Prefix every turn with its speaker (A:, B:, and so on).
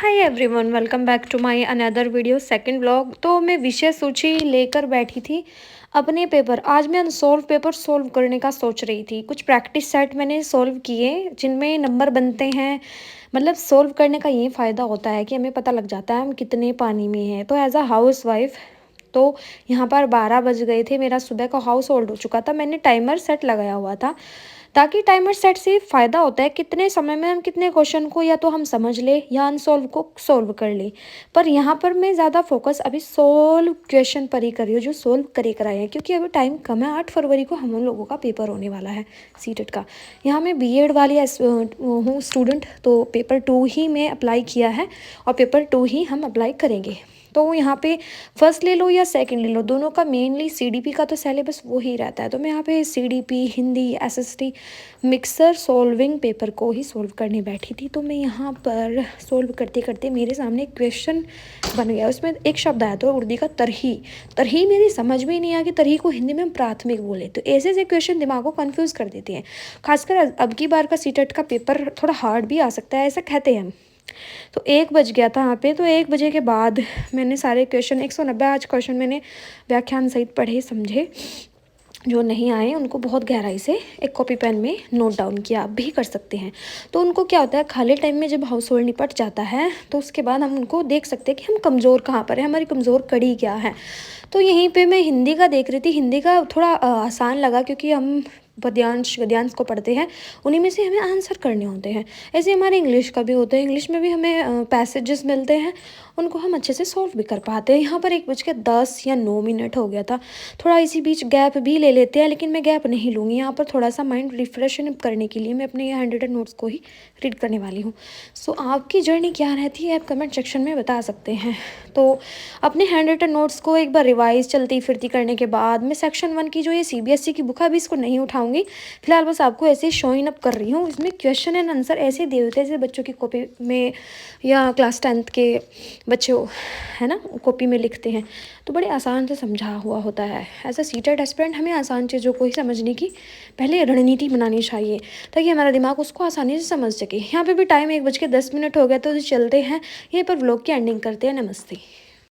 A: Hi everyone, welcome back to my another video second vlog. तो मैं विषय सूची लेकर बैठी थी अपने पेपर। आज मैं अनसॉल्व पेपर सॉल्व करने का सोच रही थी। कुछ प्रैक्टिस सेट मैंने सॉल्व किए जिनमें नंबर बनते हैं। मतलब सॉल्व करने का ये फ़ायदा होता है कि हमें पता लग जाता है हम कितने पानी में हैं। तो एज अ हाउस वाइफ तो यहाँ पर 12 बज गए थे, मेरा सुबह का हाउस होल्ड हो चुका था। मैंने टाइमर सेट लगाया हुआ था ताकि टाइमर सेट से फ़ायदा होता है कितने समय में हम कितने क्वेश्चन को या तो हम समझ ले या अनसॉल्व को सॉल्व कर ले। पर यहाँ पर मैं ज़्यादा फोकस अभी सॉल्व क्वेश्चन पर ही कर रही हूँ जो सॉल्व करे कराए हैं, क्योंकि अभी टाइम कम है। 8 फरवरी को हम उन लोगों का पेपर होने वाला है सीटेट का। यहाँ मैं बीएड वाली हूँ स्टूडेंट, तो पेपर 2 ही मैं अप्लाई किया है और पेपर 2 ही हम अप्लाई करेंगे। तो यहाँ पे फर्स्ट ले लो या सेकंड ले लो, दोनों का मेनली सीडीपी का तो सिलेबस वो ही रहता है। तो मैं यहाँ पे CDP, Hindi, SST mixer solving paper को ही सॉल्व करने बैठी थी। तो मैं यहाँ पर सॉल्व करते करते मेरे सामने एक क्वेश्चन बन गया। उसमें एक शब्द आया तो उर्दू का तरही। तरही मेरी समझ में ही नहीं आया कि तरही को हिंदी में हम प्राथमिक बोले। तो ऐसे ऐसे क्वेश्चन दिमाग को कन्फ्यूज़ कर देते हैं। खासकर अब की बार का सीटेट का पेपर थोड़ा हार्ड भी आ सकता है, ऐसा कहते हैं हम। तो 1 बज गया था यहाँ पे। तो 1 बजे के बाद मैंने सारे क्वेश्चन 190 आज क्वेश्चन मैंने व्याख्यान सहित पढ़े समझे। जो नहीं आए उनको बहुत गहराई से एक कॉपी पेन में नोट डाउन किया। आप भी कर सकते हैं। तो उनको क्या होता है, खाली टाइम में जब हाउस होल्ड निपट जाता है तो उसके बाद हम उनको देख सकते हैं कि हम कमज़ोर कहाँ पर हैं, हमारी कमज़ोर कड़ी क्या है। तो यहीं पे मैं हिंदी का देख रही थी। हिंदी का थोड़ा आसान लगा क्योंकि हम पद्यांश गद्यांश को पढ़ते हैं, उन्हीं में से हमें आंसर करने होते हैं। ऐसे हमारे इंग्लिश का भी होता है, इंग्लिश में भी हमें पैसेजेस मिलते हैं, उनको हम अच्छे से सॉल्व भी कर पाते हैं। यहाँ पर 1 बज के 10 या 9 मिनट हो गया था। थोड़ा इसी बीच गैप भी ले लेते हैं, लेकिन मैं गैप नहीं लूँगी। यहाँ पर थोड़ा सा माइंड रिफ्रेशन करने के लिए मैं अपने ये हैंड रिटन नोट्स को ही रीड करने वाली हूँ। सो आपकी जर्नी क्या रहती है आप कमेंट सेक्शन में बता सकते हैं। तो अपने हैंड रिटन नोट्स को एक बार रिवाइज चलती फिरती करने के बाद मैं सेक्शन 1 की जो ये सीबीएसई की बुक है अभी इसको नहीं उठाऊंगी। फिलहाल बस आपको ऐसे ही शोइंग अप कर रही हूँ। इसमें क्वेश्चन एंड आंसर ऐसे दिए होते हैं जैसे बच्चों की कॉपी में या क्लास 10th के बच्चे है ना कॉपी में लिखते हैं। तो बड़े आसान से समझा हुआ होता है। एज अ सीटेट एस्पिरेंट हमें आसान चीज़ों को ही समझने की पहले रणनीति बनानी चाहिए ताकि हमारा दिमाग उसको आसानी से समझ सके। यहाँ पे भी टाइम 1 बज के 10 मिनट हो गया, तो चलते हैं यहीं पर व्लॉग की एंडिंग करते हैं। नमस्ते।